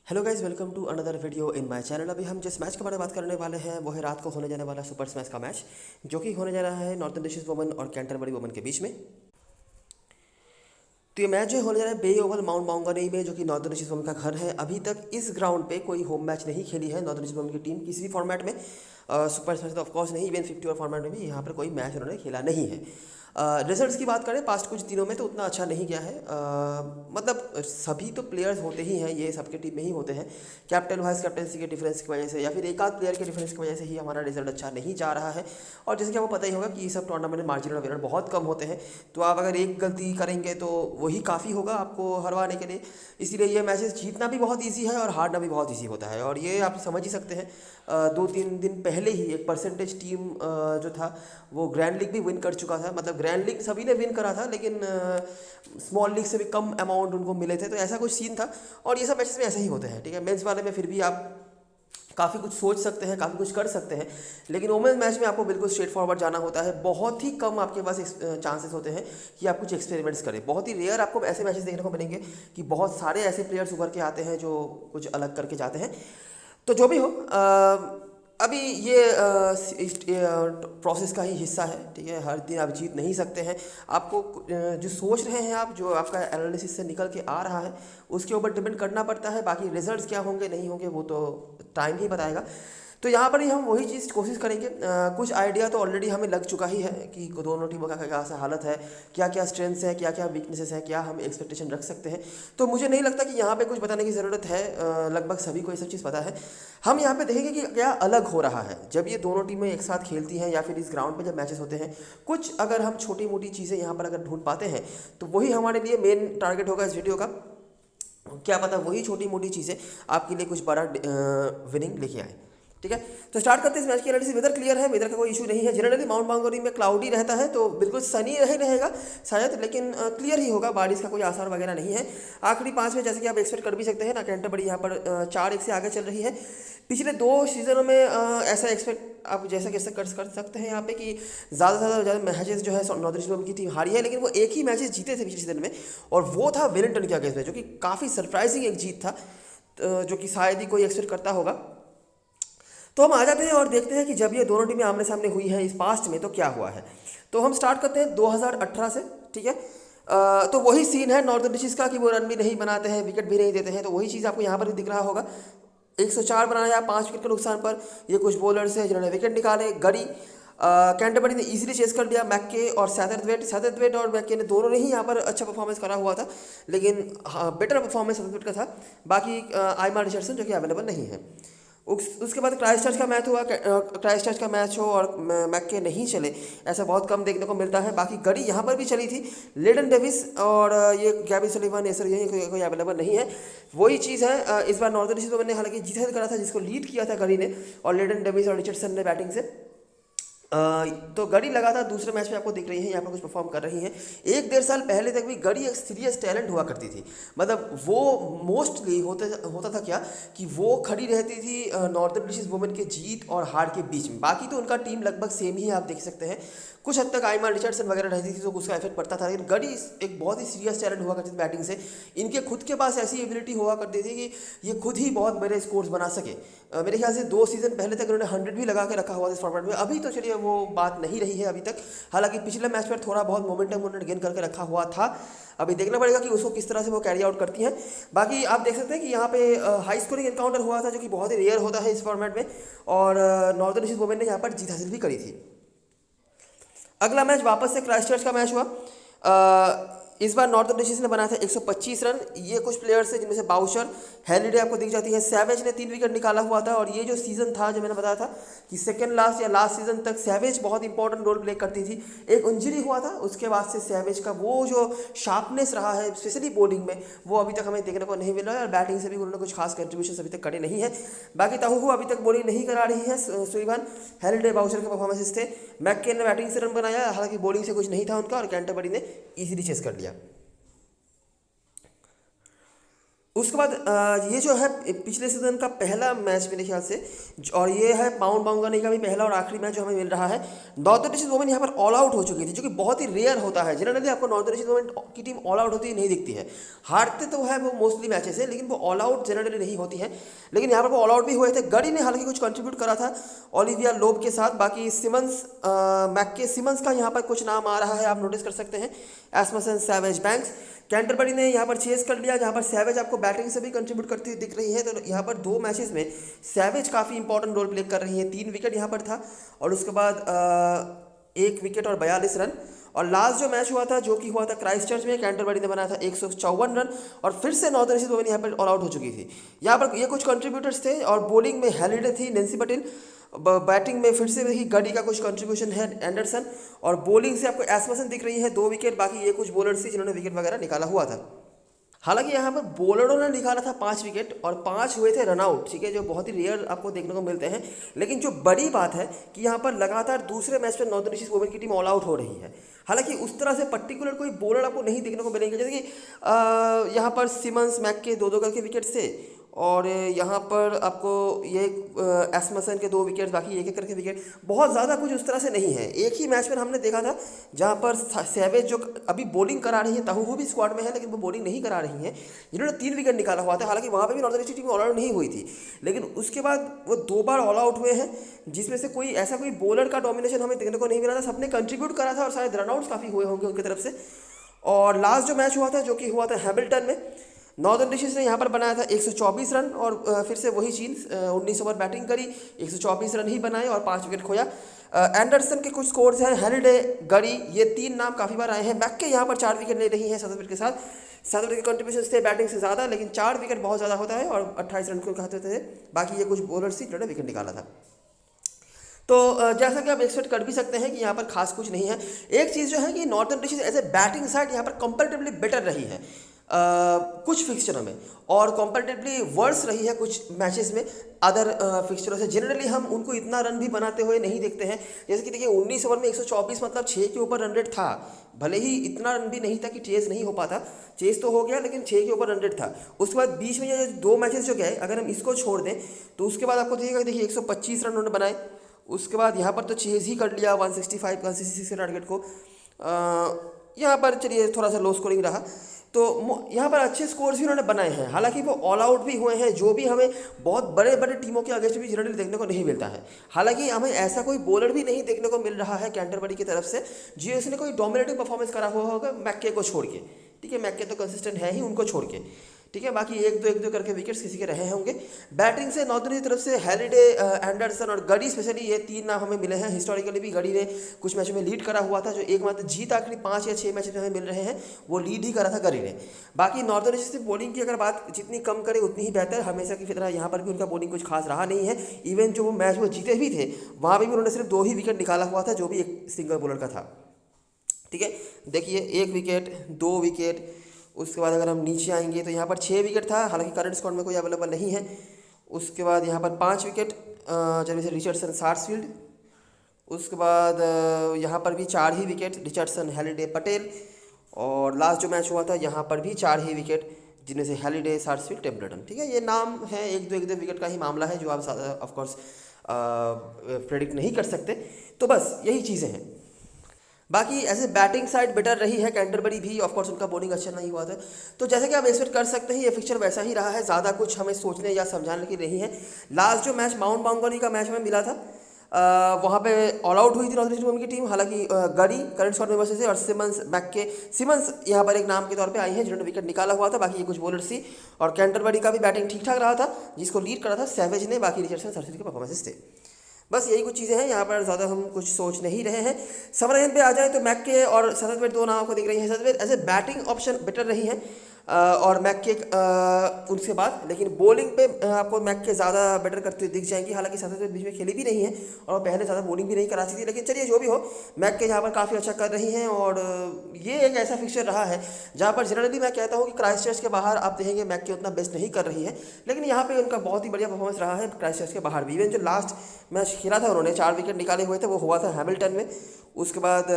Hello guys, welcome to another video in my channel. अभी हम जिस मैच के बारे में बात करने वाले हैं वो है रात को होने जाने वाला सुपर स्मैश का मैच, जो कि होने जा रहा है नॉर्थन डिस्ट्रिक्ट वुमेन और कैंटरबरी वुमेन के बीच में। तो ये मैच जो होने जा रहा है बे ओवल माउंट माउंगानुई में, जो कि नॉर्थन डिस्ट्रिक्ट वुमेन का घर है। अभी तक इस ग्राउंड पे कोई होम मैच नहीं खेली है नॉर्थन डिस्ट्रिक्ट वुमेन की टीम किसी भी फॉर्मेट में। सुपर स्मैश तो ऑफकोर्स नहीं, इवन 50 ओवर फॉर्मेट में भी यहाँ पर कोई मैच उन्होंने खेला नहीं है। रिजल्ट्स की बात करें पास्ट कुछ दिनों में तो उतना अच्छा नहीं गया है। मतलब सभी तो प्लेयर्स होते ही हैं, ये सबके टीम में ही होते हैं। कैप्टन वाइस कैप्टनसी के डिफरेंस की वजह से या फिर एक आध प्लेयर के डिफरेंस की वजह से ही हमारा रिजल्ट अच्छा नहीं जा रहा है। और जैसे कि आपको पता ही होगा कि ये सब टूर्नामेंट में मार्जिनल विनर बहुत कम होते हैं, तो आप अगर एक गलती करेंगे तो वही काफ़ी होगा आपको हरवाने के लिए। इसीलिए ये मैचेस जीतना भी बहुत ईजी है और हारना भी बहुत ईजी होता है। और ये आप समझ ही सकते हैं, 2-3 दिन पहले ही एक परसेंटेज टीम जो था वो ग्रैंड लीग भी विन कर चुका था। मतलब ग्रैंड लीग सभी ने विन करा था, लेकिन स्मॉल लीग से भी कम अमाउंट उनको मिले थे, तो ऐसा कुछ सीन था। और ये सब मैचेस में ऐसे ही होते हैं, ठीक है। मेंस वाले में फिर भी आप काफ़ी कुछ सोच सकते हैं, काफ़ी कुछ कर सकते हैं, लेकिन वुमेन्स मैच में आपको बिल्कुल स्ट्रेट फॉरवर्ड जाना होता है। बहुत ही कम आपके पास चांसेस होते हैं कि आप कुछ एक्सपेरिमेंट्स करें। बहुत ही रेयर आपको ऐसे मैचेस देखने को मिलेंगे कि बहुत सारे ऐसे प्लेयर्स उभर के आते हैं जो कुछ अलग करके जाते हैं। तो जो भी हो, अभी ये प्रोसेस का ही हिस्सा है, ठीक है। हर दिन आप जीत नहीं सकते हैं। आपको जो सोच रहे हैं आप, जो आपका एनालिसिस से निकल के आ रहा है, उसके ऊपर डिपेंड करना पड़ता है। बाकी रिजल्ट्स क्या होंगे नहीं होंगे वो तो टाइम ही बताएगा। तो यहाँ पर ही हम वही चीज़ कोशिश करेंगे। कुछ आइडिया तो ऑलरेडी हमें लग चुका ही है कि दोनों टीमों का क्या सा हालत है, क्या क्या स्ट्रेंथ्स है, क्या क्या वीकनेसेस है, क्या हम एक्सपेक्टेशन रख सकते हैं। तो मुझे नहीं लगता कि यहाँ पे कुछ बताने की ज़रूरत है। लगभग सभी को ये सब चीज़ पता है। हम यहाँ पे देखेंगे कि क्या अलग हो रहा है जब ये दोनों टीमें एक साथ खेलती हैं या फिर इस ग्राउंड पे जब मैचेस होते हैं। कुछ अगर हम छोटी मोटी चीज़ें यहाँ पर अगर ढूंढ पाते हैं तो वही हमारे लिए मेन टारगेट होगा इस वीडियो का। क्या पता वही छोटी मोटी चीज़ें आपके लिए कुछ बड़ा विनिंग लेके आए, ठीक है। तो स्टार्ट करते हैं इस मैच की एनालिसिस। वेदर क्लियर है, वेदर का कोई इशू नहीं है। जनरली माउंट माउंगानुई में क्लाउडी रहता है, तो बिल्कुल सनी रहे रहेगा शायद, लेकिन क्लियर ही होगा, बारिश का कोई आसार वगैरह नहीं है। आखिरी 5 में जैसे कि आप एक्सपेक्ट कर भी सकते हैं ना, कैंटरबरी यहाँ पर 4-1 से आगे चल रही है। पिछले 2 सीजनों में ऐसा एक्सपेक्ट आप जैसा कैसे कर सकते हैं यहाँ पे कि ज़्यादा से ज़्यादा मैचेस जो है नॉर्थ ईस्ट की टीम हारी है, लेकिन वो एक ही मैचेस जीते थे पिछले सीजन में, और वो था वेलिंगटन के अगेंस्ट में, जो कि काफ़ी सरप्राइजिंग एक जीत था, जो कि शायद ही कोई एक्सपेक्ट करता होगा। तो हम आ जाते हैं और देखते हैं कि जब ये दोनों टीमें आमने सामने हुई हैं इस पास्ट में तो क्या हुआ है। तो हम स्टार्ट करते हैं 2018 से, ठीक है। तो वही सीन है नॉर्थन डिस्ट्रिक्ट्स का कि वो रन भी नहीं बनाते हैं, विकेट भी नहीं देते हैं। तो वही चीज़ आपको यहाँ पर भी दिख रहा होगा। 104 बनाया 5 विकेट के नुकसान पर। ये कुछ बॉलर्स हैं जिन्होंने विकेट निकाले। गरी कैंटरबरी ने इजीली चेस कर लिया मैक्के और सैदरथवेट और मैक्के ने दोनों ने ही यहाँ पर अच्छा परफॉर्मेंस करा हुआ था, लेकिन हाँ बेटर परफॉर्मेंस सैदरथवेट का था। बाकी आइमा रिचर्डसन जो कि अवेलेबल नहीं है। उसके बाद क्राइस्टचर्च का मैच हुआ। क्राइस्टचर्च का मैच हो और मैक्के नहीं चले, ऐसा बहुत कम देखने को मिलता है। बाकी गड़ी यहाँ पर भी चली थी। लेडन डेविस और ये गैबी सलीवन ऐसा यही कोई अवेलेबल नहीं है। वही चीज़ है इस बार नॉर्थन ईस्ट ने हालांकि जीत करा था, जिसको लीड किया था गड़ी ने, और लेडन डेविस और रिचर्डसन ने बैटिंग से। तो गड़ी लगातार दूसरे मैच में आपको दिख रही है यहाँ पर कुछ परफॉर्म कर रही हैं। 1-1.5 साल पहले तक भी गड़ी एक सीरियस टैलेंट हुआ करती थी। मतलब वो मोस्टली होता था क्या कि वो खड़ी रहती थी नॉर्थन डिस्ट्रिक्ट वुमेन के जीत और हार के बीच में। बाकी तो उनका टीम लगभग सेम ही आप देख सकते हैं। कुछ हद तक आइमा रिचर्डसन वगैरह रहती थी तो उसका इफेक्ट पड़ता था, लेकिन गड़ी एक बहुत ही सीरियस टैलेंट हुआ करती थी बैटिंग से। इनके खुद के पास ऐसी एबिलिटी हुआ करती थी कि ये खुद ही बहुत बड़े स्कोर्स बना सके। मेरे ख्याल से 2 सीजन पहले तक उन्होंने 100 भी लगा के रखा हुआ था इस फॉर्मेट में। अभी तो चलिए वो बात नहीं रही है अभी तक, हालांकि पिछले मैच पर थोड़ा बहुत मोमेंटम उन्होंने गेन करके रखा हुआ था। अभी देखना पड़ेगा कि उसको किस तरह से वो कैरी आउट करती हैं। बाकी आप देख सकते हैं कि यहाँ पे हाई स्कोरिंग एनकाउंटर हुआ था, जो कि बहुत ही रेयर होता है इस फॉर्मेट में, और नॉर्थन ईस्ट वुमेन ने यहाँ पर जीत हासिल भी करी थी। अगला मैच वापस से क्राइस्टचर्च का मैच हुआ। इस बार नॉर्थन डिस्ट्रिक्ट्स ने बनाया था 125 रन। ये कुछ प्लेयर्स हैं जिनमें से बाउचर, हेलिडे आपको दिख जाती है, सैवेज ने 3 विकेट निकाला हुआ था। और ये जो सीजन था, जो मैंने बताया था कि सेकंड लास्ट या लास्ट सीजन तक सैवेज बहुत इंपॉर्टेंट रोल प्ले करती थी। एक इंजरी हुआ था, उसके बाद से सैवेज का वो जो शार्पनेस रहा है स्पेशली बॉलिंग में, वो अभी तक हमें देखने को नहीं मिला है, और बैटिंग से भी उन्होंने कुछ खास कंट्रीब्यूशन अभी तक करे नहीं है। बाकी ताहू अभी तक बॉलिंग नहीं करा रही है सुइवान। हेलिडे बाउचर के परफॉर्मेंसेस थे। मैक्के ने बैटिंग से रन बनाया, हालांकि बॉलिंग से कुछ नहीं था उनका, और कैंटरबरी ने इजीली चेस कर लिया। उसके बाद ये जो है पिछले सीजन का पहला मैच मेरे ख्याल से, और ये है माउंट मांगानी का भी पहला और आखिरी मैच जो हमें मिल रहा है। नॉर्दर्न ईस्टर्न वुमेन यहाँ पर ऑल आउट हो चुकी थी, जो कि बहुत ही रेयर होता है। जनरली आपको नॉर्दर्न ईस्टर्न वुमेन की टीम ऑल आउट होती नहीं दिखती है। हारते तो है वो मोस्टली मैचेस है, लेकिन वो ऑल आउट जनरली नहीं होती है। लेकिन यहाँ पर वो ऑल आउट भी हुए थे। गड़ी ने हालांकि कुछ कंट्रीब्यूट करा था ओलिविया लोब के साथ। बाकी सिमंस, मैक्के सिमंस का यहाँ पर कुछ नाम आ रहा है, आप नोटिस कर सकते हैं। एस्मसन, सैवेज, बैंक्स। कैंटरबरी ने यहाँ पर चेस कर लिया, जहाँ पर सैवेज आपको बैटिंग से भी कंट्रीब्यूट करती हुई दिख रही है। तो यहाँ पर 2 मैचेस में सैवेज काफ़ी इंपॉर्टेंट रोल प्ले कर रही है। 3 विकेट यहाँ पर था, और उसके बाद 1 विकेट और 42 रन। और लास्ट जो मैच हुआ था, जो कि हुआ था क्राइस्टचर्च में, कैंटरबरी ने बनाया था 154 रन, और फिर से नॉर्दर्न ईस्टर्न वुमेन यहाँ पर ऑल आउट हो चुकी थी। यहाँ पर ये कुछ कंट्रीब्यूटर्स थे। और बॉलिंग में हेलिडे थी, नेंसी पटेल। बैटिंग में फिर से वही गडी का कुछ कंट्रीब्यूशन है, एंडरसन। और बॉलिंग से आपको एस्मसन दिख रही है 2 विकेट। बाकी ये कुछ बॉलर्स थी जिन्होंने विकेट वगैरह निकाला हुआ था। हालांकि यहाँ पर बॉलरों ने निकाला था 5 विकेट, और 5 हुए थे रनआउट, ठीक है, जो बहुत ही रेयर आपको देखने को मिलते हैं। लेकिन जो बड़ी बात है कि यहाँ पर लगातार दूसरे मैच में नॉर्दर्न ईस्टर्न वुमेन की टीम ऑल आउट हो रही है। हालांकि उस तरह से पर्टिकुलर कोई बॉलर आपको नहीं देखने को मिलेंगे, जैसे कि यहाँ पर सिमंस, मैक्के 2-2 करके विकेट थे, और यहाँ पर आपको ये एस्मसन के 2 विकेट, बाकी 1-1 करके विकेट। बहुत ज़्यादा कुछ उस तरह से नहीं है। एक ही मैच में हमने देखा था जहाँ पर सैवेज जो अभी बॉलिंग करा रही है, ताहू वो भी स्क्वाड में है, लेकिन वो बॉलिंग नहीं करा रही है, जिन्होंने 3 विकेट निकाला हुआ था। हालांकि वहाँ पर भी northern eastern team all out नहीं हुई थी, लेकिन उसके बाद वो 2 बार ऑल आउट हुए हैं, जिसमें से कोई ऐसा कोई बॉलर का डोमिनेशन हमें देखने को नहीं मिला था। सबने कंट्रीब्यूट करा था, और शायद रनआउट्स काफ़ी हुए होंगे उनकी तरफ से। और लास्ट जो मैच हुआ था, जो कि हुआ था हैमिल्टन में, नॉर्दर्न ईस्टर्न ने यहाँ पर बनाया था 124 रन, और फिर से वही चीज़ 19 ओवर बैटिंग करी, 124 रन ही बनाए और 5 विकेट खोया। एंडरसन के कुछ स्कोर्स हैं, हेलिडे, गड़ी, ये 3 नाम काफ़ी बार आए हैं। मैक्के यहाँ पर 4 विकेट ले रही हैं साउथ अफ्रीका के साथ। साउथ अफ्रीका के कंट्रीब्यूशन थे बैटिंग से ज़्यादा, लेकिन 4 विकेट बहुत ज़्यादा होता है, और 28 रन को कहते थे। बाकी ये कुछ बॉलर्स थी जिन्होंने विकेट निकाला था। तो जैसा कि आप एक्सपेक्ट कर भी सकते हैं कि यहाँ पर खास कुछ नहीं है। एक चीज़ जो है कि northern eastern as a batting side यहाँ पर कंपैरेटिवली बेटर रही है कुछ फिक्चरों में, और कंपैरेटिवली वर्स रही है कुछ मैचेस में अदर फिक्चरों से। जनरली हम उनको इतना रन भी बनाते हुए नहीं देखते हैं। जैसे कि देखिए 19 ओवर में 124, मतलब 6 के ऊपर रन रेट था। भले ही इतना रन भी नहीं था कि चेस नहीं हो पाता, चेस तो हो गया, लेकिन 6 के ऊपर रन रेट था। उसके बाद बीच में ये 2 मैचेस जो गए, अगर हम इसको छोड़ दें तो उसके बाद आपको देखिएगा, देखिए 125 रन उन्होंने बनाए। उसके बाद यहाँ पर तो चेज ही कर लिया 165 के टारगेट को। यहाँ पर चलिए थोड़ा सा लो स्कोरिंग रहा, तो यहाँ पर अच्छे स्कोर्स भी उन्होंने बनाए हैं। हालांकि वो ऑल आउट भी हुए हैं, जो भी हमें बहुत बड़े बड़े टीमों के अगेंस्ट भी जनरली देखने को नहीं मिलता है। हालांकि हमें ऐसा कोई बॉलर भी नहीं देखने को मिल रहा है कैंटरबरी की तरफ से जिसने कोई डोमिनेटिंग परफॉर्मेंस करा हुआ होगा मैक्के को छोड़ के, ठीक है। मैक्के तो कंसिस्टेंट है ही, उनको छोड़ के, ठीक है। बाकी 1-2 करके विकेट्स किसी के रहे होंगे। बैटिंग से नॉर्दर्न की तरफ से हेलिडे, एंडरसन और गडी, स्पेशली ये 3 नाम हमें मिले हैं। हिस्टोरिकली भी गडी ने कुछ मैचों में लीड करा हुआ था, जो एकमात्र जीत आखिरी 5 या 6 मैच में हमें मिल रहे हैं, वो लीड ही करा था गडी ने। बाकी नॉर्दर्न ईस्ट से बॉलिंग की अगर बात जितनी कम करे उतनी ही बेहतर। हमेशा की तरह यहाँ पर भी उनका बॉलिंग कुछ खास रहा नहीं है। इवन जो वो मैच वो जीते भी थे, वहाँ पर भी उन्होंने सिर्फ 2 ही विकेट निकाला हुआ था, जो भी एक सिंगल बॉलर का था, ठीक है। देखिए 1 विकेट, 2 विकेट। उसके बाद अगर हम नीचे आएंगे तो यहाँ पर 6 विकेट था, हालांकि करंट स्क्वाड में कोई अवेलेबल नहीं है। उसके बाद यहाँ पर 5 विकेट, जैसे रिचर्डसन, सार्सफील्ड। उसके बाद यहाँ पर भी 4 ही विकेट, रिचर्डसन, हेलिडे, पटेल। और लास्ट जो मैच हुआ था यहाँ पर भी 4 ही विकेट, जिनमें से हेलिडे, सार्सफील्ड, टेम्पलेटन, ठीक है। ये नाम है, 1-2 विकेट का ही मामला है, जो आप ऑफकोर्स प्रेडिक्ट नहीं कर सकते। तो बस यही चीज़ें हैं। बाकी ऐसे बैटिंग साइड बेटर रही है कैंटरबरी भी, ऑफकोर्स उनका बॉलिंग अच्छा नहीं हुआ था। तो जैसे कि आप एक्सपेक्ट कर सकते हैं, ये फिक्चर वैसा ही रहा है, ज़्यादा कुछ हमें सोचने या समझाने की नहीं है। लास्ट जो मैच माउंट मांगोनी का मैच हमें मिला था, वहाँ पे ऑल आउट हुई थी नॉर्दर्न ईस्टर्न वुमेन की टीम। हालांकि गड़ी करंट स्क्वाड मेंबर्स से, और सिमंस, मैक्के, सिमंस यहाँ पर एक नाम के तौर पे आई हैं जिन्होंने विकेट निकाला हुआ था। बाकी ये कुछ बॉलर्स थी, और कैंटरबरी का भी बैटिंग ठीक ठाक रहा था, जिसको लीड करा था सैवेज ने। बाकी रिचर्डसन, सार्सफील्ड के परफॉर्मेंसेस थे। बस यही कुछ चीज़ें हैं, यहाँ पर ज़्यादा हम कुछ सोच नहीं रहे हैं। समरायन पे आ जाए तो मैक्के और सदरवेट 2 नामों को दिख रही हैं। Satterthwaite as a batting option better रही हैं, और मैक्के उनसे बाद, लेकिन बॉलिंग पे आपको मैक्के ज़्यादा बेटर करते हुए दिख जाएंगी। हालांकि सदरवेट बीच में खेली भी नहीं है, और पहले ज़्यादा बॉलिंग भी नहीं कराती थी, लेकिन चलिए जो भी हो, मैक्के यहाँ पर काफ़ी अच्छा कर रही हैं। और ये एक ऐसा फिक्चर रहा है जहाँ पर जनरली मैं कहता हूँ कि क्राइस्टचर्च के बाहर आप देखेंगे मैक्के उतना बेस्ट नहीं कर रही है, लेकिन यहाँ पे उनका बहुत ही बढ़िया परफॉर्मेंस रहा है क्राइस्टचर्च के बाहर भी। इवन जो लास्ट मैच खेला था उन्होंने, 4 विकेट निकाले हुए थे, वो हुआ था हैमिल्टन में। उसके बाद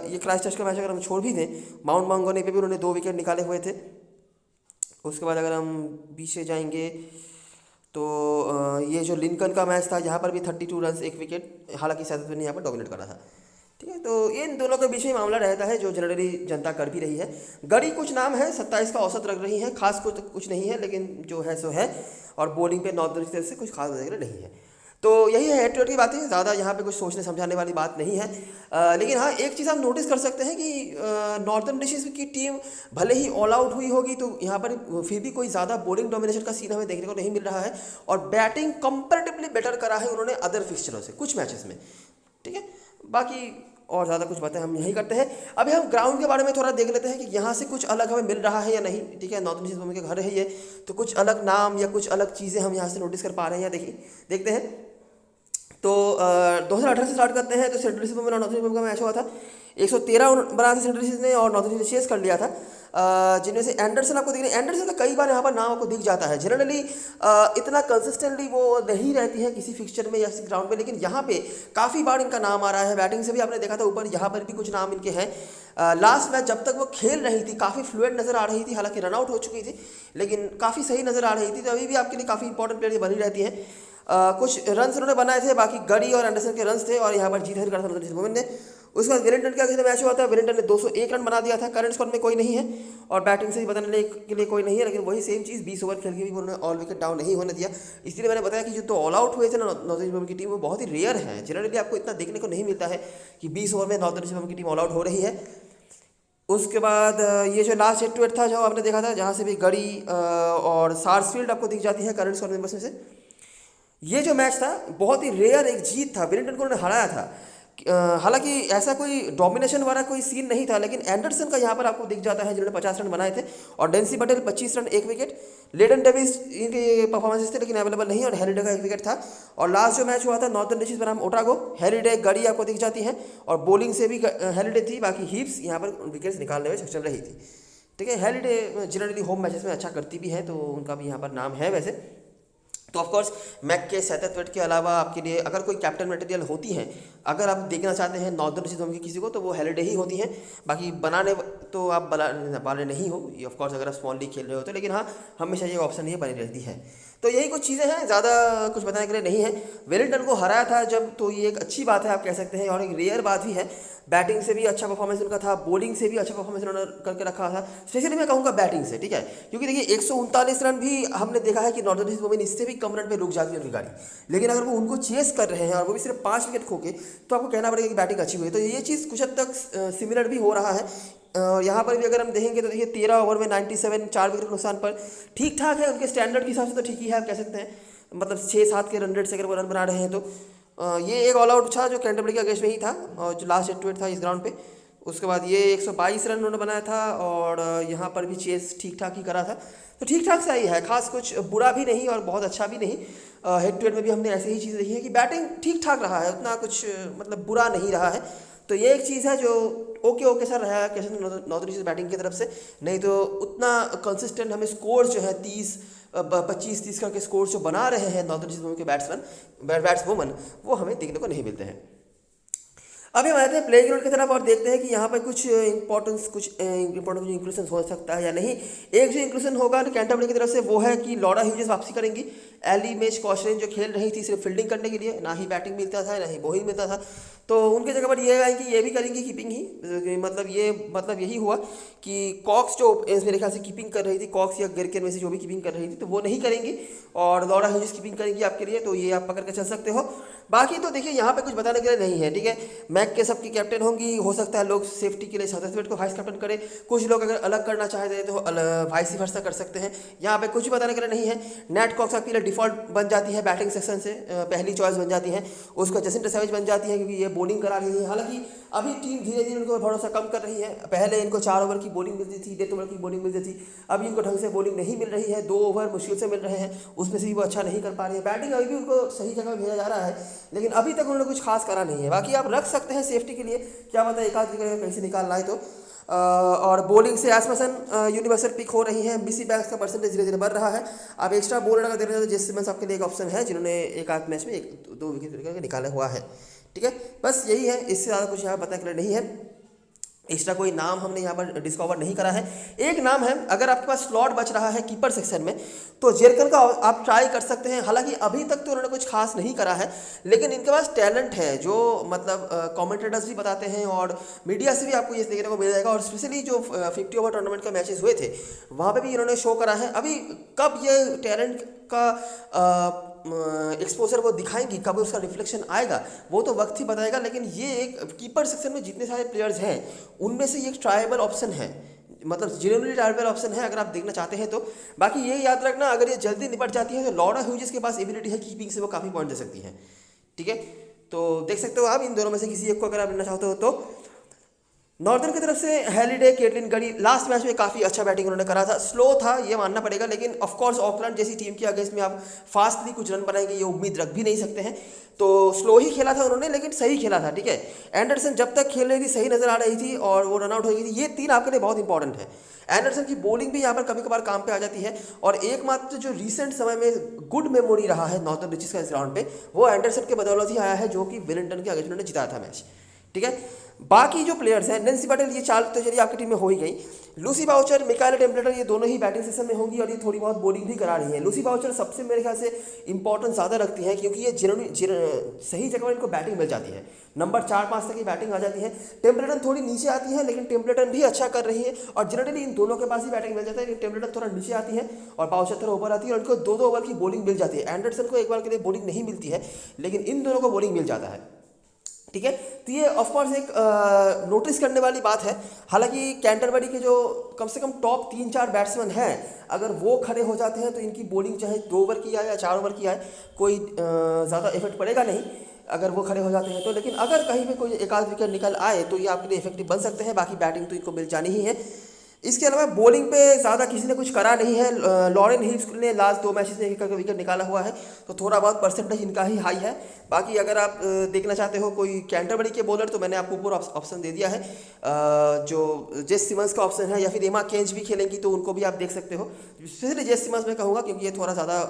ये क्राइस्टचर्च का मैच अगर हम छोड़ भी दें, माउंट मांगोनी पे भी उन्होंने 2 विकेट निकाले हुए थे। उसके बाद अगर हम पीछे जाएंगे तो ये जो लिंकन का मैच था, यहाँ पर भी 32 रन एक विकेट, हालांकि सैयद ने यहाँ पर डोमिनेट करा था। ठीक है, तो इन दोनों के बीच में मामला रहता है जो जनरली जनता कर भी रही है। गड़ी कुछ नाम है, 27 का औसत रख रही है, खास कुछ नहीं है, लेकिन जो है सो है। और बॉलिंग पे नॉर्दर्न की तरफ से कुछ खास वगैरह नहीं है। तो यही है हेड टू हेड की बातें, ज़्यादा यहाँ पे कुछ सोचने समझाने वाली बात नहीं है। लेकिन हाँ, एक चीज़ आप नोटिस कर सकते हैं कि नॉर्थर्न डिशेज की टीम भले ही ऑल आउट हुई होगी, तो यहाँ पर फिर भी कोई ज़्यादा बॉलिंग डोमिनेशन का सीन हमें देखने को नहीं मिल रहा है। और बैटिंग कंपैरेटिवली बेटर करा है उन्होंने अदर फिक्सचरों से कुछ मैचेस में। ठीक है, बाकी और ज़्यादा कुछ बातें हम यही करते हैं। अभी हम ग्राउंड के बारे में थोड़ा देख लेते हैं कि यहाँ से कुछ अलग हमें मिल रहा है या नहीं। ठीक है, नॉर्थ ईस्ट के घर है ये, तो कुछ अलग नाम या कुछ अलग चीज़ें हम यहाँ से नोटिस कर पा रहे हैं या देखते हैं। तो 2018 से स्टार्ट करते हैं। तो सेंट्रल डिस्ट्रिक्ट में नॉर्थ ईस्ट का मैच हुआ था, 113 बना था सेंट्रल डिस्ट्रिक्ट ने और नॉर्थ ईस्ट ने चेस कर लिया था। जिनमें से एंडरसन आपको दिख रहे हैं, एंडरसन का कई बार यहाँ पर नाम आपको दिख जाता है। जनरली इतना कंसिस्टेंटली वो नहीं रहती है किसी फिक्सचर में या किसी ग्राउंड में, लेकिन यहाँ पे काफ़ी बार इनका नाम आ रहा है। बैटिंग से भी आपने देखा था ऊपर, यहाँ पर भी कुछ नाम इनके हैं। लास्ट मैच जब तक वो खेल रही थी काफ़ी फ्लुएंट नज़र आ रही थी, हालांकि रनआउट हो चुकी थी, लेकिन काफ़ी सही नज़र आ रही थी। तो अभी भी आपके लिए काफ़ी इंपॉर्टेंट प्लेयर बनी रहती है। कुछ रन्स उन्होंने बनाए थे, बाकी गड़ी और एंडरसन के रन्स थे, और यहाँ पर जीत हासिल करा था नॉर्थ ईस्ट वुमेन ने। उसके बाद वेलिंगटन का किसी मैच हुआ था, वेलिंगटन ने 201 रन बना दिया था। करंट स्कोर में कोई नहीं है और बैटिंग से भी बताने के लिए कोई नहीं है, लेकिन वही सेम चीज़ 20 ओवर खेल के भी उन्होंने ऑल विकेट डाउन नहीं होने दिया। इसलिए मैंने बताया कि जो तो ऑल आउट हुए थे ना नॉर्थ ईस्ट की टीम, वो बहुत ही रेयर है। जनरली आपको इतना देखने को नहीं मिलता है कि 20 ओवर में नॉर्थ ईस्ट की टीम ऑल आउट हो रही है। उसके बाद ये जो लास्ट हेड टू हेड था जो आपने देखा था, जहाँ से भी गड़ी और सार्सफील्ड आपको दिख जाती है करंट स्कोर मेंबर्स में से। ये जो मैच था बहुत ही रेयर एक जीत था, वेलिंगटन को उन्होंने हराया था। हालांकि ऐसा कोई डोमिनेशन वाला कोई सीन नहीं था, लेकिन एंडरसन का यहाँ पर आपको दिख जाता है जिन्होंने 50 रन बनाए थे, और डेंसी पटेल 25 रन एक विकेट। लेडन डेविस इनके परफॉर्मेंसेस थे लेकिन अवेलेबल नहीं, और हेरिडे का एक विकेट था। और लास्ट जो मैच हुआ था नॉर्थर्न डिशेज बनाम ओटागो, हेरिडे गड़ी आपको दिख जाती हैं, और बॉलिंग से भी हेरिडे थी, बाकी हीप्स यहाँ पर विकेट्स निकालने में सक्षम रही थी। ठीक है, हेरिडे जनरली होम मैचेस में अच्छा करती भी है, तो उनका भी यहाँ पर नाम है वैसे। तो ऑफकोर्स मैक के सैतत के अलावा आपके लिए अगर कोई कैप्टन मटेरियल होती हैं, अगर आप देखना चाहते हैं नॉर्दर्न डिस्ट्रिक्ट की किसी को, तो वो हेलिडे ही होती हैं। बाकी बनाने तो आप बाले नहीं हो, ये ऑफकोर्स अगर आप स्मॉल लीग खेल रहे हो तो, लेकिन हाँ हमेशा ये ऑप्शन ये बनी रहती है। तो यही कुछ चीज़ें हैं, ज़्यादा कुछ बताने के लिए नहीं है। वेलिंगटन को हराया था जब, तो ये एक अच्छी बात है आप कह सकते हैं, और एक रेयर बात भी है। बैटिंग से भी अच्छा परफॉर्मेंस उनका था, बॉलिंग से भी अच्छा परफॉर्मेंस उन्होंने करके रखा था। स्पेशली मैं कहूँगा बैटिंग से, ठीक है, क्योंकि देखिए 139 रन भी हमने देखा है कि नॉर्दर्न ईस्ट वुमेन इससे भी कम रन पे रुक जाती है उनकी गाड़ी, लेकिन अगर वो उनको चेस कर रहे हैं और वो भी सिर्फ 5 विकेट खो के, तो आपको कहना पड़ेगा कि बैटिंग अच्छी हुई है। तो ये चीज़ कुछ हद तक सिमिलर भी हो रहा है। यहाँ पर भी अगर हम देखेंगे तो देखिए 13 ओवर में 97, 4 विकेट नुकसान पर ठीक ठाक है, उनके स्टैंडर्ड के हिसाब से तो ठीक ही है आप कह सकते हैं। मतलब 6-7 के रन रेट से अगर वो रन बना रहे हैं तो ये एक ऑल आउट था जो कैंटरबरी के अगेंस्ट में ही था, और जो लास्ट हेड टू हेड था इस ग्राउंड पे। उसके बाद ये 122 रन उन्होंने बनाया था, और यहाँ पर भी चेस ठीक ठाक ही करा था। तो ठीक ठाक सा ही है, खास कुछ बुरा भी नहीं और बहुत अच्छा भी नहीं। हेड टू हेड में भी हमने ऐसी ही चीज़ देखी है कि बैटिंग ठीक ठाक रहा है, उतना कुछ मतलब बुरा नहीं रहा है। तो ये एक चीज़ है जो ओके सर रहा है कैसे नॉर्दर्न ईस्ट बैटिंग की तरफ से, नहीं तो उतना कंसिस्टेंट हमें स्कोर्स जो है 25-30 करके स्कोर्स जो बना रहे हैं नॉर्दर्न ईस्ट के बैट्सवुमन, वो हमें देखने को नहीं मिलते हैं। अभी हम आते हैं प्लेइंग ग्राउंड की तरफ और देखते हैं कि यहाँ पर कुछ इंपॉर्टेंट इंक्लूजन हो सकता है या नहीं। एक जो इंक्लूजन होगा कैंटरबरी की तरफ से वो है कि लॉरा ह्यूजेस वापसी करेंगी। एली मेज कॉशरेन जो खेल रही थी सिर्फ फील्डिंग करने के लिए, ना ही बैटिंग मिलता था ना ही बॉलिंग मिलता था, तो उनके जगह पर ये आएंगी, ये भी करेंगी कीपिंग ही। मतलब यही हुआ कि कॉक्स जो मेरे ख्याल से कीपिंग कर रही थी, कॉक्स या गिरकेन में से जो भी कीपिंग कर रही थी, तो वो नहीं करेंगी और लॉरा ह्यूजेस कीपिंग करेंगी आपके लिए, तो ये आप पकड़ के चल सकते हो। बाकी तो देखिए यहाँ पे कुछ बताने के लिए नहीं है, ठीक है। मैक के सबकी कैप्टन होंगी, हो सकता है लोग सेफ्टी के लिए सदस्य को वाइस कैप्टन करें, कुछ लोग अगर अलग करना चाहते हैं तो वाइस वर्सा कर सकते हैं। यहाँ पे कुछ बताने के लिए नहीं है। नेट कॉक्स आपके लिए डिफॉल्ट बन जाती है बैटिंग सेक्शन से, पहली चॉइस बन जाती है, उसका जसिंटा सैवेज बन जाती है क्योंकि ये बॉलिंग करा रही है। हालांकि अभी टीम धीरे धीरे उनको भरोसा कम कर रही है। पहले इनको 4 ओवर की बॉलिंग मिलती थी, 1.5 ओवर की बॉलिंग मिलती थी, अभी इनको ढंग से बॉलिंग नहीं मिल रही है, 2 ओवर मुश्किल से मिल रहे हैं, उसमें से भी वो अच्छा नहीं कर पा रही है। बैटिंग अभी भी उनको सही जगह भेजा जा रहा है, लेकिन अभी तक उन्होंने कुछ खास करा नहीं है। बाकी आप रख सकते हैं सेफ्टी के लिए, क्या पता एक आध विकेट कहीं से निकालना है तो। और बॉलिंग से एसमसन यूनिवर्सल पिक हो रही है, बीसी बैक्स का परसेंटेज धीरे धीरे बढ़ रहा है। आप एक्स्ट्रा बॉलर अगर देना चाहते हैं, जेस सिमंस आपके लिए एक ऑप्शन है, जिन्होंने एक आध मैच में 1-2 विकेट निकाला हुआ है, ठीक है। बस यही है, इससे ज़्यादा कुछ यहाँ बताने के लिए नहीं है। एक्स्ट्रा कोई नाम हमने यहाँ पर डिस्कवर नहीं करा है। एक नाम है, अगर आपके पास स्लॉट बच रहा है कीपर सेक्शन में तो जेरकन का आप ट्राई कर सकते हैं। हालांकि अभी तक तो उन्होंने कुछ खास नहीं करा है, लेकिन इनके पास टैलेंट है जो मतलब कमेंटेटर्स भी बताते हैं और मीडिया से भी आपको ये देखने को मिल जाएगा। और स्पेशली जो 50 ओवर टूर्नामेंट का मैचेस हुए थे वहाँ पे भी इन्होंने शो करा है। अभी कब ये टैलेंट का एक्सपोजर वो दिखाएंगी, कब उसका रिफ्लेक्शन आएगा वो तो वक्त ही बताएगा। लेकिन ये एक कीपर सेक्शन में जितने सारे प्लेयर्स हैं उनमें से ये एक ट्रायबल ऑप्शन है, मतलब जेन्युइनली ट्रायबल ऑप्शन है अगर आप देखना चाहते हैं तो। बाकी ये याद रखना, अगर ये जल्दी निपट जाती है तो लॉरा ह्यूजेस के पास एबिलिटी है कीपिंग से वो काफ़ी पॉइंट दे सकती है। ठीक है, तो देख सकते हो आप इन दोनों में से किसी एक को अगर आप लेना चाहते हो तो। नॉर्दर्न की तरफ से हेलिडे, केटलिन गरी लास्ट मैच में काफ़ी अच्छा बैटिंग उन्होंने करा था। स्लो था ये मानना पड़ेगा, लेकिन ऑफ कोर्स ऑकलैंड जैसी टीम के अगेंस्ट में आप फास्टली कुछ रन बनाएंगे ये उम्मीद रख भी नहीं सकते हैं। तो स्लो ही खेला था उन्होंने, लेकिन सही खेला था। ठीक है, एंडरसन जब तक खेल रही थी सही नजर आ रही थी और वो रन आउट हो गई थी। ये तीन आपके लिए बहुत इंपॉर्टेंट है। एंडरसन की बॉलिंग भी यहाँ पर कभी कभार काम पे आ जाती है और एकमात्र जो रिसेंट समय में गुड मेमोरी रहा है नॉर्दर्न रिचेस का इस राउंड पे वो एंडरसन के बदौलत ही आया है, जो कि वेलिंगटन के अगेंस्ट उन्होंने जिताया था मैच। ठीक है, बाकी जो प्लेयर्स हैं, नैन्सी पटेल ये चाल तो चलिए आपकी टीम में हो ही गई। लूसी बाउचर, मिकाएला टेम्पलेटर ये दोनों ही बैटिंग सेशन में होंगी और ये थोड़ी बहुत बॉलिंग भी करा रही है। लूसी बाउचर सबसे मेरे ख्याल से इंपॉर्टेंस ज़्यादा रखती है क्योंकि ये सही जगह पर इनको बैटिंग मिल जाती है, नंबर 4-5 तक की बैटिंग आ जाती है। टेम्पलेटन थोड़ी नीचे आती है, लेकिन टेम्पलेटन भी अच्छा कर रही है और जनरली इन दोनों के पास ही बैटिंग मिल जाता है। लेकिन टेम्पलेटन थोड़ा नीचे आती है और बाउचर थोड़ा ऊपर आती है और इनको 2-2 ओवर की बॉलिंग मिल जाती है। एंडरसन को एक बार के लिए बॉलिंग नहीं मिलती है, लेकिन इन दोनों को बॉलिंग मिल जाता है। ठीक है, तो ये ऑफकोर्स एक नोटिस करने वाली बात है। हालांकि कैंटरबरी के जो कम से कम टॉप 3-4 बैट्समैन हैं अगर वो खड़े हो जाते हैं तो इनकी बॉलिंग चाहे 2 ओवर की आए या 4 ओवर की आए कोई ज़्यादा इफेक्ट पड़ेगा नहीं अगर वो खड़े हो जाते हैं तो। लेकिन अगर कहीं पे कोई एक आध विकेट निकल आए तो ये आपके लिए इफेक्टिव बन सकते हैं। बाकी बैटिंग तो इनको मिल जानी ही है। इसके अलावा बॉलिंग पे ज़्यादा किसी ने कुछ करा नहीं है। लॉरेन हिल्स ने लास्ट 2 मैचेस में एक विकेट निकाला हुआ है, तो थोड़ा बहुत परसेंटेज इनका ही हाई है। बाकी अगर आप देखना चाहते हो कोई कैंटरबरी के बॉलर तो मैंने आपको ऊपर ऑप्शन दे दिया है, जो जेस सिमंस का ऑप्शन है या फिर एमा केंज भी खेलेंगी तो उनको भी आप देख सकते हो। स्पेशली जेस सिमंस में कहूँगा क्योंकि ये थोड़ा ज़्यादा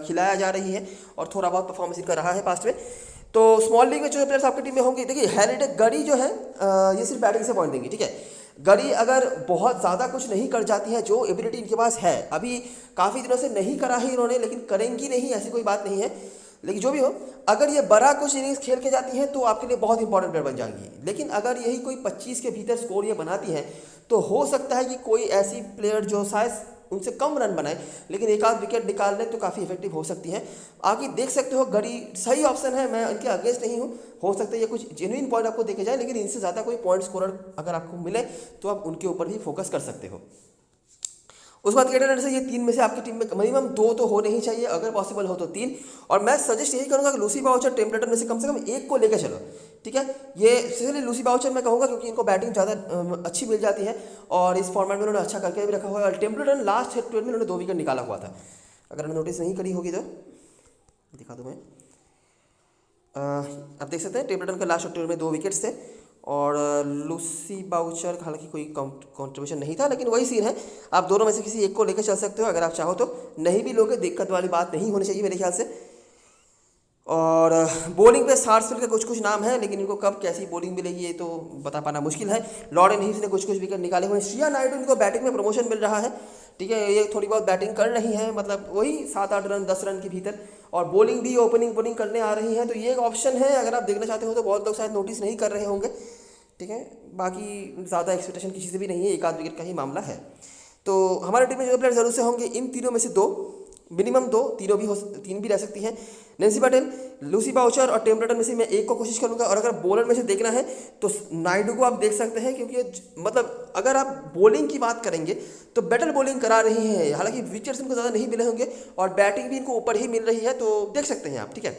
खिलाया जा रही है और थोड़ा बहुत परफॉर्मेंस इनका रहा है पास्ट में। तो स्मॉल लीग में जो प्लेयर्स आपकी टीम में होंगे, देखिए हेरिटे गरी जो है ये सिर्फ बैटिंग से पॉइंट देंगी। ठीक है, गरी अगर बहुत ज़्यादा कुछ नहीं कर जाती है, जो एबिलिटी इनके पास है अभी काफ़ी दिनों से नहीं करा है इन्होंने, लेकिन करेंगी नहीं ऐसी कोई बात नहीं है। लेकिन जो भी हो, अगर ये बड़ा कुछ इनिंग्स खेल के जाती हैं तो आपके लिए बहुत इंपॉर्टेंट प्लेयर बन जाएंगी। लेकिन अगर यही कोई 25 के भीतर स्कोर ये बनाती है तो हो सकता है कि कोई ऐसी प्लेयर जो शायद उनसे कम रन बनाए लेकिन एक आध विकेट निकाल लें तो काफ़ी इफेक्टिव हो सकती है। आगे देख सकते हो गरी सही ऑप्शन है, मैं इनके अगेंस्ट नहीं हूँ। हो सकता है ये कुछ जेन्युइन पॉइंट आपको देखे जाए, लेकिन इनसे ज़्यादा कोई पॉइंट स्कोरर अगर आपको मिले तो आप उनके ऊपर भी फोकस कर सकते हो। उसके बाद केटर से ये 3 में से आपकी टीम में मिनिमम 2 तो हो नहीं चाहिए, अगर पॉसिबल हो तो 3। और मैं सजेस्ट यही करूँगा कि लूसी बाउचर, टेम्पलेटर में से कम एक को लेकर चलो। ठीक है, ये स्पेशली लूसी बाउचर मैं कहूँगा क्योंकि इनको बैटिंग ज़्यादा अच्छी मिल जाती है और इस फॉर्मेट में उन्होंने अच्छा करके भी रखा हुआ है। और टेम्पलेटर लास्ट 12 में उन्होंने 2 विकेट निकाला हुआ था, अगर मैंने नोटिस नहीं करी होगी तो दिखा दूँ मैं। आप देख सकते हैं टेम्पलेटन का लास्ट 12 में 2 विकेट्स थे और लूसी बाउचर हालांकि कोई कंट्रीब्यूशन नहीं था, लेकिन वही सीन है। आप दोनों में से किसी एक को लेकर चल सकते हो अगर आप चाहो तो, नहीं भी लोगे दिक्कत वाली बात नहीं होनी चाहिए मेरे ख्याल से। और बॉलिंग पे सार्सफील्ड के कुछ नाम है, लेकिन इनको कब कैसी बॉलिंग मिलेगी ये तो बता पाना मुश्किल है। लॉरेन हिल्स ने कुछ विकेट निकाले हुए हैं। श्रिया नायडू इनको बैटिंग में प्रमोशन मिल रहा है। ठीक है, ये थोड़ी बहुत बैटिंग कर रही है, मतलब वही 7-8 रन 10 रन के भीतर, और बॉलिंग भी ओपनिंग बॉलिंग करने आ रही है। तो ये एक ऑप्शन है अगर आप देखना चाहते हो तो। बहुत लोग शायद नोटिस नहीं कर रहे होंगे। ठीक है, बाकी ज़्यादा एक्सपेक्टेशन किसी से भी नहीं है, एक आध विकेट का ही मामला है। तो हमारे टीम में जो प्लेयर जरूर से होंगे इन तीनों में से 2, मिनिमम 2, 3 भी रह सकती हैं। नैन्सी पटेल, लूसी बाउचर और टेम्पलेटन में से मैं एक को कोशिश करूंगा। और अगर बॉलर में से देखना है तो नायडू को आप देख सकते हैं, क्योंकि मतलब अगर आप बॉलिंग की बात करेंगे तो बेटर बॉलिंग करा रही हैं। हालांकि विकेट्स इनको ज़्यादा नहीं मिले होंगे और बैटिंग भी इनको ऊपर ही मिल रही है, तो देख सकते हैं आप। ठीक है,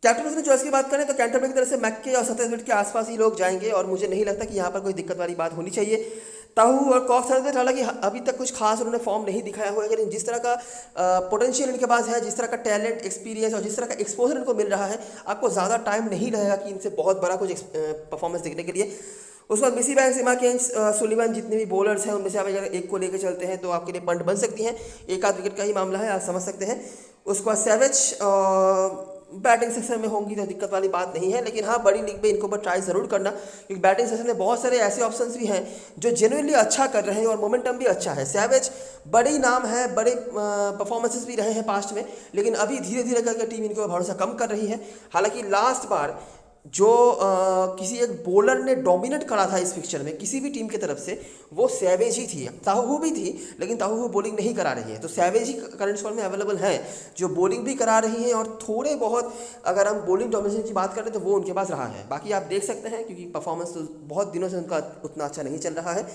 कैप्टन में चॉइस की बात करें तो कैंटरबरी की तरफ से मैक्के और 27 मिनट के आसपास ही लोग जाएंगे और मुझे नहीं लगता कि यहाँ पर कोई दिक्कत वाली बात होनी चाहिए। ताहू और कॉक सर्विस हालांकि अभी तक कुछ खास उन्होंने फॉर्म नहीं दिखाया हुआ है, लेकिन जिस तरह का पोटेंशियल इनके पास है, जिस तरह का टैलेंट, एक्सपीरियंस और जिस तरह का एक्सपोजर इनको मिल रहा है, आपको ज़्यादा टाइम नहीं रहेगा कि इनसे बहुत बड़ा कुछ परफॉर्मेंस देखने के लिए। उसके बाद मिसी बैंक्स, एमा केंज, सुलिवन, जितने भी बॉलर्स हैं उनमें से आप अगर एक को लेकर चलते हैं तो आपके लिए पॉइंट बन सकती हैं। एक आध विकेट का ही मामला है, आप समझ सकते हैं। उसके बाद सैवेज बैटिंग सेक्शन में होंगी तो दिक्कत वाली बात नहीं है, लेकिन हाँ बड़ी लीग में इनको पर ट्राई ज़रूर करना, क्योंकि बैटिंग सेक्शन में बहुत सारे ऐसे ऑप्शंस भी हैं जो जेन्युइनली अच्छा कर रहे हैं और मोमेंटम भी अच्छा है। सैवेज बड़ी नाम है, बड़े परफॉर्मेंसेस भी रहे हैं पास्ट में, लेकिन अभी धीरे धीरे करके टीम इनको भरोसा कम कर रही है। हालांकि लास्ट बार जो किसी एक बॉलर ने डोमिनेट करा था इस फिक्चर में किसी भी टीम की तरफ से, वो सैवेज ही थी। ताहू भी थी, लेकिन ताहू बॉलिंग नहीं करा रही है, तो सैवेज ही करंट स्क्वाड में अवेलेबल है जो बॉलिंग भी करा रही है, और थोड़े बहुत अगर हम बॉलिंग डोमिनेशन की बात करें तो वो उनके पास रहा है। बाकी आप देख सकते हैं, क्योंकि परफॉर्मेंस तो बहुत दिनों से उनका उतना अच्छा नहीं चल रहा है।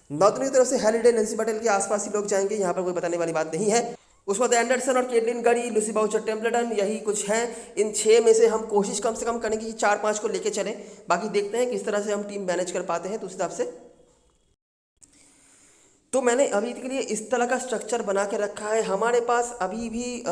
नॉर्थन की तरफ से हैलिडे, नैन्सी पटेल के आसपास ही लोग जाएंगे, यहाँ पर कोई बताने वाली बात नहीं है। उसके बाद एंडरसन और केटलिन गरी, लूसी बाउचर, टेम्पलेटन, यही कुछ हैं। इन 6 में से हम कोशिश कम से कम करेंगे कि 4-5 को लेके चलें। बाकी देखते हैं किस तरह से हम टीम मैनेज कर पाते हैं, तो उस हिसाब से। तो मैंने अभी के लिए इस तरह का स्ट्रक्चर बना के रखा है। हमारे पास अभी भी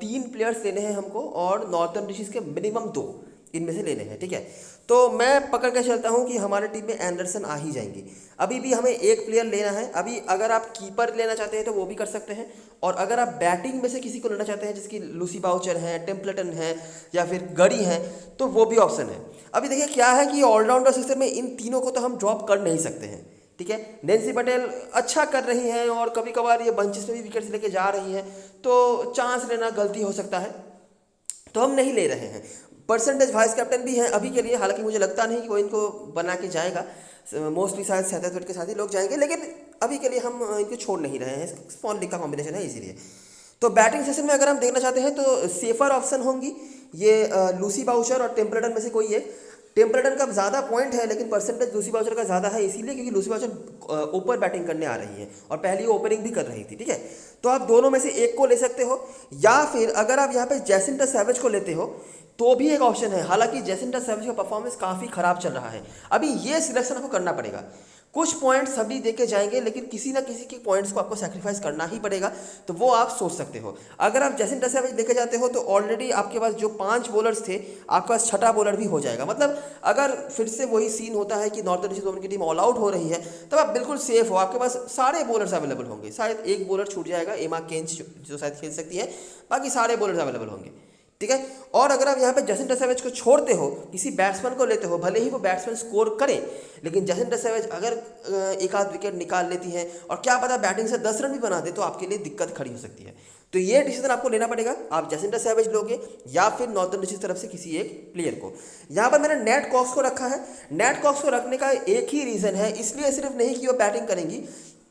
3 प्लेयर्स लेने हैं हमको, और नॉर्थन डिशेस के मिनिमम 2 इनमें से लेने हैं, ठीक है। तो मैं पकड़ के चलता हूँ कि हमारे टीम में एंडरसन आ ही जाएंगे। अभी भी हमें 1 प्लेयर लेना है। अभी अगर आप कीपर लेना चाहते हैं तो वो भी कर सकते हैं, और अगर आप बैटिंग में से किसी को लेना चाहते हैं, जिसकी लूसी बाउचर है, टेम्पलेटन है, या फिर गरी है, तो वो भी ऑप्शन है। अभी देखिए क्या है कि ऑलराउंडर सिस्टम में इन तीनों को तो हम ड्रॉप कर नहीं सकते हैं, ठीक है। नैन्सी पटेल अच्छा कर रही हैं, और कभी कभार ये बंचेस में भी विकेट्स लेके जा रही हैं, तो चांस लेना गलती हो सकता है, तो हम नहीं ले रहे हैं। परसेंटेज वाइस कैप्टन भी हैं अभी के लिए, हालांकि मुझे लगता नहीं कि वो इनको बना के जाएगा, मोस्टली शायद 67 के साथ ही लोग जाएंगे, लेकिन अभी के लिए हम इनको छोड़ नहीं रहे हैं। स्पॉन लीग का कॉम्बिनेशन है इसीलिए। तो बैटिंग सेशन में अगर हम देखना चाहते हैं तो सेफर ऑप्शन होंगी ये लूसी बाउचर और टेम्पलेटन में से कोई एक। टेम्पलेटन का ज़्यादा पॉइंट है, लेकिन परसेंटेज लूसी बाउचर का ज़्यादा है, इसीलिए क्योंकि लूसी बाउचर ऊपर बैटिंग करने आ रही है और पहले वो ओपनिंग भी कर रही थी, ठीक है। तो आप दोनों में से एक को ले सकते हो, या फिर अगर आप यहाँ पे जैसिंटा सैवेज को लेते हो तो भी एक ऑप्शन है। हालांकि जैसिंटा सैवेज का परफॉर्मेंस काफ़ी खराब चल रहा है। अभी ये सिलेक्शन आपको करना पड़ेगा। कुछ पॉइंट्स सभी देके जाएंगे, लेकिन किसी ना किसी के पॉइंट्स को आपको सैक्रिफाइस करना ही पड़ेगा, तो वो आप सोच सकते हो। अगर आप जैसिंटा सैवेज लेके जाते हो तो ऑलरेडी आपके पास जो 5 बॉलर्स थे, आपके पास 6ठा बॉलर भी हो जाएगा। मतलब अगर फिर से वही सीन होता है कि नॉर्थन डिस्ट्रिक्ट की टीम ऑल आउट हो रही है, तब आप बिल्कुल सेफ हो, आपके पास सारे बॉलर्स अवेलेबल होंगे। शायद एक बॉलर छूट जाएगा, एमा केंच जो शायद खेल सकती है, बाकी सारे बॉलर्स अवेलेबल होंगे, ठीक है। और अगर आप यहाँ पे जैसिंटा सैवेज को छोड़ते हो, किसी बैट्समैन को लेते हो, भले ही वो बैट्समैन स्कोर करे, लेकिन जैसिंटा सैवेज अगर एक आध विकेट निकाल लेती है और क्या पता बैटिंग से 10 रन भी बना दे, तो आपके लिए दिक्कत खड़ी हो सकती है। तो ये डिसीजन आपको लेना पड़ेगा, आप जैसिंटा सैवेज लोगे या फिर नॉर्थन डिस्ट्रिक्ट तरफ से किसी एक प्लेयर को। यहाँ पर मैंने नेट कॉक्स को रखा है। नेट कॉक्स को रखने का एक ही रीज़न है, इसलिए सिर्फ नहीं कि वो बैटिंग करेंगी,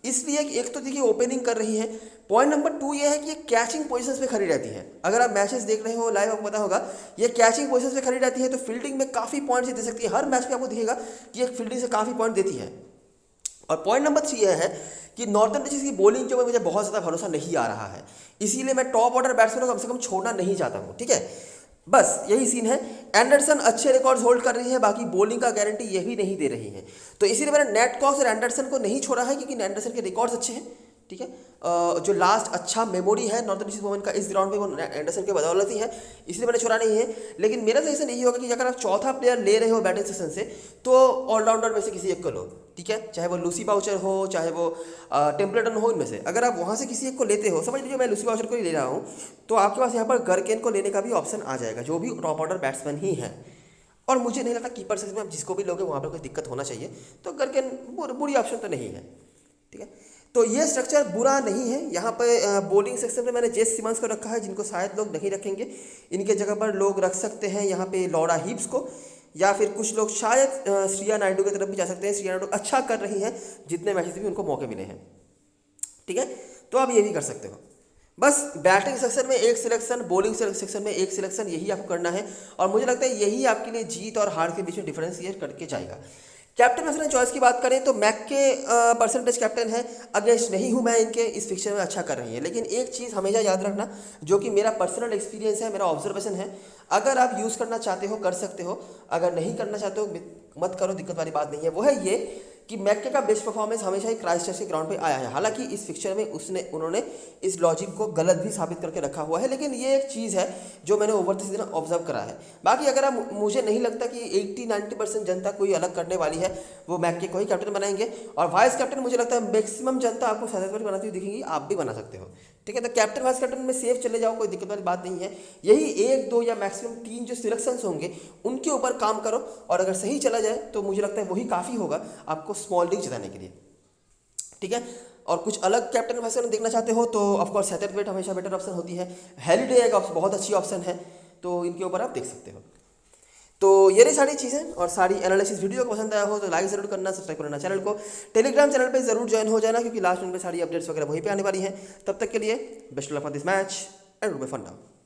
इसलिए एक तो देखिए ओपनिंग कर रही है। पॉइंट नंबर 2 ये है कि ये कैचिंग पोजीशंस पे खड़ी रहती है। अगर आप मैचेस देख रहे हो लाइव, आपको पता होगा ये कैचिंग पोजीशंस पे खड़ी रहती है, तो फील्डिंग में काफ़ी पॉइंट्स दे सकती है। हर मैच में आपको दिखेगा कि एक फील्डिंग से काफ़ी पॉइंट देती है। और पॉइंट नंबर 3 यह है कि नॉर्थन डिस्ट्रिक्ट की बॉलिंग के ऊपर मुझे बहुत ज़्यादा भरोसा नहीं आ रहा है, इसीलिए मैं टॉप ऑर्डर बैट्समैन को कम से कम छोड़ना नहीं चाहता हूँ, ठीक है। बस यही सीन है। एंडरसन अच्छे रिकॉर्ड्स होल्ड कर रही है, बाकी बॉलिंग का गारंटी ये भी नहीं दे रही है, तो इसीलिए मैंने नेट कॉक्स और एंडरसन को नहीं छोड़ा है, क्योंकि एंडरसन के रिकॉर्ड्स अच्छे हैं, ठीक है। जो लास्ट अच्छा मेमोरी है नॉर्थन डिस्ट्रिक्ट वुमेन का इस ग्राउंड पे, वो एंडरसन के बदौलत ही है, इसलिए मैंने छोड़ा नहीं है। लेकिन मेरा सजेशन यही होगा कि अगर आप चौथा प्लेयर ले रहे हो बैटिंग सेशन से, तो ऑलराउंडर में से किसी एक को लो, ठीक है। चाहे वो लूसी बाउचर हो, चाहे वो टेम्पलेटन हो, इनमें से अगर आप वहाँ से किसी एक को लेते हो, समझ लीजिए मैं लूसी बाउचर को ही ले रहा हूँ, तो आपके पास यहाँ पर गरकेन को लेने का भी ऑप्शन आ जाएगा, जो भी टॉप ऑर्डर बैट्समैन ही है। और मुझे नहीं लगता कीपर सेक्शन में आप जिसको भी लोगे वहाँ पर कोई दिक्कत होना चाहिए, तो गरकेन बुरी ऑप्शन तो नहीं है, ठीक है। तो ये स्ट्रक्चर बुरा नहीं है। यहाँ पर बॉलिंग सेक्शन में मैंने जेस सिमंस को रखा है, जिनको शायद लोग नहीं रखेंगे, इनके जगह पर लोग रख सकते हैं यहाँ पे लॉरा हीप्स को, या फिर कुछ लोग शायद श्रिया नायडू की तरफ भी जा सकते हैं। श्रिया नायडू अच्छा कर रही हैं, जितने मैचेस भी उनको मौके मिले हैं, ठीक है। तो आप ये भी कर सकते हो। बस बैटिंग सेक्शन में एक सिलेक्शन, बॉलिंग सेक्शन में एक सिलेक्शन, यही आपको करना है, और मुझे लगता है यही आपके लिए जीत और हार के बीच में डिफरेंशिएट करके जाएगा। कैप्टन ऑफ चॉइस की बात करें तो मैक के परसेंटेज कैप्टन है, अगेंस्ट नहीं हूँ मैं इनके, इस फिक्चर में अच्छा कर रही है। लेकिन एक चीज़ हमेशा याद रखना, जो कि मेरा पर्सनल एक्सपीरियंस है, मेरा ऑब्जर्वेशन है, अगर आप यूज़ करना चाहते हो कर सकते हो, अगर नहीं करना चाहते हो मत करो, दिक्कत वाली बात नहीं है। वो है ये कि मैक्के का बेस्ट परफॉर्मेंस हमेशा ही क्राइस्टचर्च के ग्राउंड पे आया है। हालांकि इस फिक्चर में उन्होंने इस लॉजिक को गलत भी साबित करके रखा हुआ है, लेकिन ये एक चीज़ है जो मैंने ओवर द सीजन ऑब्जर्व करा है। बाकी अगर आप, मुझे नहीं लगता कि 80-90% जनता कोई अलग करने वाली है, वो मैक्के को ही कैप्टन बनाएंगे। और वाइस कैप्टन मुझे लगता है मैक्सिमम जनता आपको सैयद बनाती हुई दिखेंगी, आप भी बना सकते हो, ठीक है। तो कैप्टन वाइस कैप्टन में सेफ चले जाओ, कोई दिक्कत वाली बात नहीं है। यही 1 2 या मैक्सिमम 3 जो सिलेक्शंस होंगे उनके ऊपर काम करो, और अगर सही चला जाए तो मुझे लगता है वही काफ़ी होगा आपको स्मॉल लीग जिताने के लिए, ठीक है। और कुछ अलग कैप्टन वाइस कैप्टन देखना चाहते हो तो ऑफकोर्स हेथरवेट हमेशा बेटर ऑप्शन होती है। हेलिडे एक बहुत अच्छी ऑप्शन है, तो इनके ऊपर आप देख सकते हो। तो ये रही सारी चीज़ें और सारी एनालिसिस। वीडियो को पसंद आया हो तो लाइक ज़रूर करना, सब्सक्राइब करना चैनल को, टेलीग्राम चैनल पे ज़रूर ज्वाइन हो जाना, क्योंकि लास्ट में सारी अपडेट्स वगैरह वहीं पे आने वाली हैं। तब तक के लिए best of luck for this match and fun now.